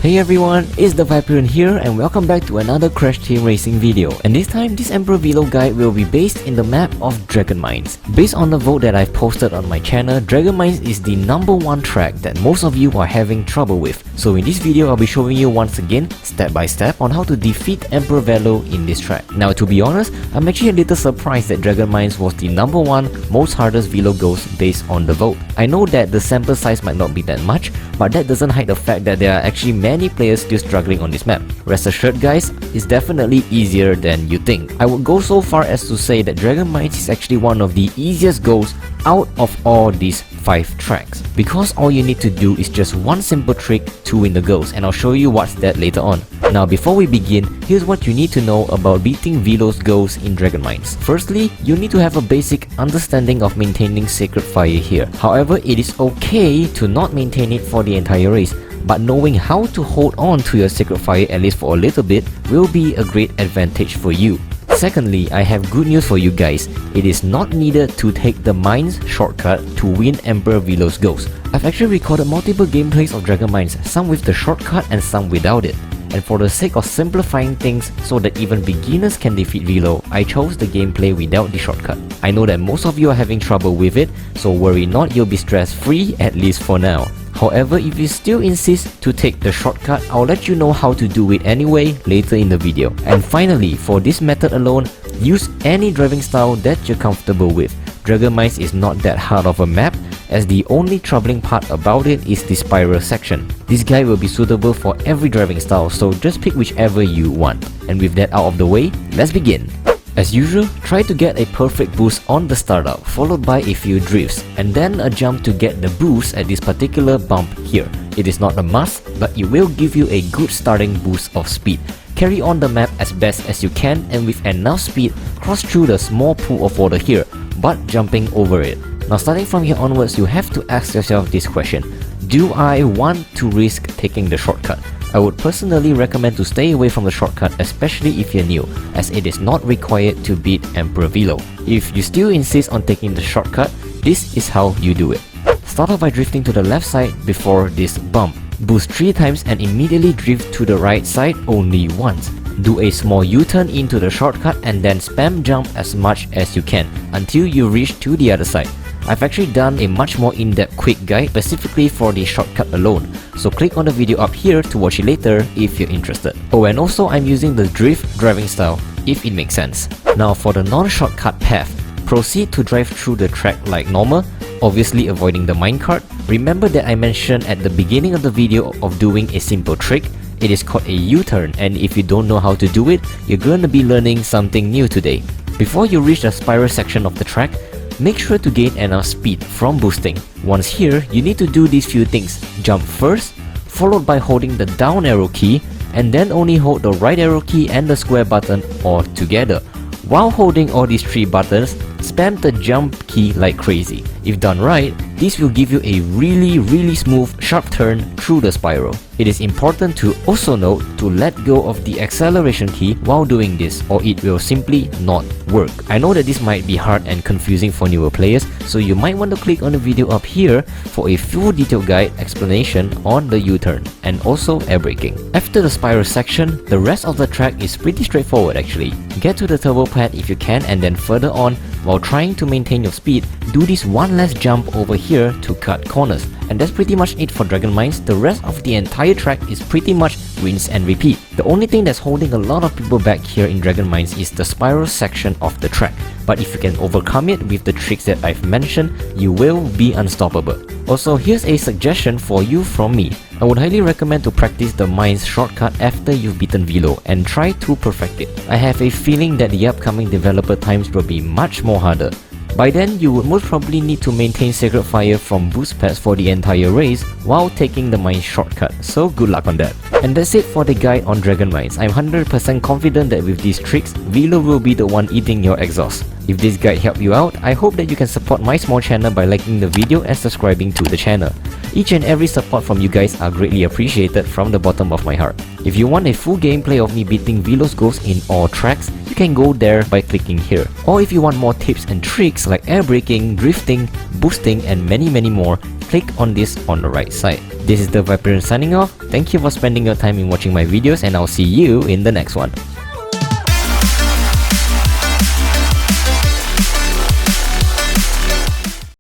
Hey everyone, it's TheViperian here and welcome back to another Crash Team Racing video. And this time, this Emperor Velo guide will be based in the map of Dragon Mines. Based on the vote that I've posted on my channel, Dragon Mines is the #1 track that most of you are having trouble with. So in this video, I'll be showing you once again, step by step, on how to defeat Emperor Velo in this track. Now to be honest, I'm actually a little surprised that Dragon Mines was the #1 most hardest Velo Ghost based on the vote. I know that the sample size might not be that much, but that doesn't hide the fact that there are actually many players still struggling on this map. Rest assured guys, it's definitely easier than you think. I would go so far as to say that Dragon Mines is actually one of the easiest goals out of all these 5 tracks, because all you need to do is just one simple trick to win the goals, and I'll show you what's that later on. Now before we begin, here's what you need to know about beating Velo's goals in Dragon Mines. Firstly, you need to have a basic understanding of maintaining Sacred Fire here. However, it is okay to not maintain it for the entire race, but knowing how to hold on to your Sacred Fire at least for a little bit will be a great advantage for you. Secondly, I have good news for you guys. It is not needed to take the Mines shortcut to win Emperor Velo's Ghost. I've actually recorded multiple gameplays of Dragon Mines, some with the shortcut and some without it. And for the sake of simplifying things so that even beginners can defeat Velo, I chose the gameplay without the shortcut. I know that most of you are having trouble with it, so worry not, you'll be stress free at least for now. However, if you still insist to take the shortcut, I'll let you know how to do it anyway later in the video. And finally, for this method alone, use any driving style that you're comfortable with. Dragon Mines is not that hard of a map, as the only troubling part about it is the spiral section. This guide will be suitable for every driving style, so just pick whichever you want. And with that out of the way, let's begin. As usual, try to get a perfect boost on the startup, followed by a few drifts, and then a jump to get the boost at this particular bump here. It is not a must, but it will give you a good starting boost of speed. Carry on the map as best as you can, and with enough speed, cross through the small pool of water here, but jumping over it. Now starting from here onwards, you have to ask yourself this question: do I want to risk taking the shortcut? I would personally recommend to stay away from the shortcut, especially if you're new, as it is not required to beat Emperor Velo. If you still insist on taking the shortcut, this is how you do it. Start off by drifting to the left side before this bump. Boost 3 times and immediately drift to the right side only once. Do a small U-turn into the shortcut and then spam jump as much as you can until you reach to the other side. I've actually done a much more in-depth quick guide specifically for the shortcut alone, so click on the video up here to watch it later if you're interested. Oh, and also I'm using the drift driving style, if it makes sense. Now for the non-shortcut path, proceed to drive through the track like normal, obviously avoiding the minecart. Remember that I mentioned at the beginning of the video of doing a simple trick. It is called a U-turn, and if you don't know how to do it, you're gonna be learning something new today. Before you reach the spiral section of the track, make sure to gain enough speed from boosting. Once here, you need to do these few things: jump first, followed by holding the down arrow key, and then only hold the right arrow key and the square button all together. While holding all these 3 buttons, spam the jump key like crazy. If done right, this will give you a really smooth sharp turn through the spiral. It is important to also note to let go of the acceleration key while doing this, or it will simply not work. I know that this might be hard and confusing for newer players, so you might want to click on the video up here for a full detailed guide explanation on the U-turn and also airbraking. After the spiral section, the rest of the track is pretty straightforward actually. Get to the turbo pad if you can, and then further on, while trying to maintain your speed, do this one last jump over here to cut corners. And that's pretty much it for Dragon Mines. The rest of the entire track is pretty much rinse and repeat. The only thing that's holding a lot of people back here in Dragon Mines is the spiral section of the track. But if you can overcome it with the tricks that I've mentioned, you will be unstoppable. Also, here's a suggestion for you from me. I would highly recommend to practice the Mines shortcut after you've beaten Velo and try to perfect it. I have a feeling that the upcoming developer times will be much more harder. By then, you would most probably need to maintain Sacred Fire from boost pads for the entire race while taking the Mines shortcut, so good luck on that. And that's it for the guide on Dragon Mines. I'm 100% confident that with these tricks, Velo will be the one eating your exhaust. If this guide helped you out, I hope that you can support my small channel by liking the video and subscribing to the channel. Each and every support from you guys are greatly appreciated from the bottom of my heart. If you want a full gameplay of me beating Velo's Ghost in all tracks, you can go there by clicking here. Or if you want more tips and tricks like airbraking, drifting, boosting and many more, click on this on the right side. This is TheViperian signing off. Thank you for spending your time in watching my videos, and I'll see you in the next one.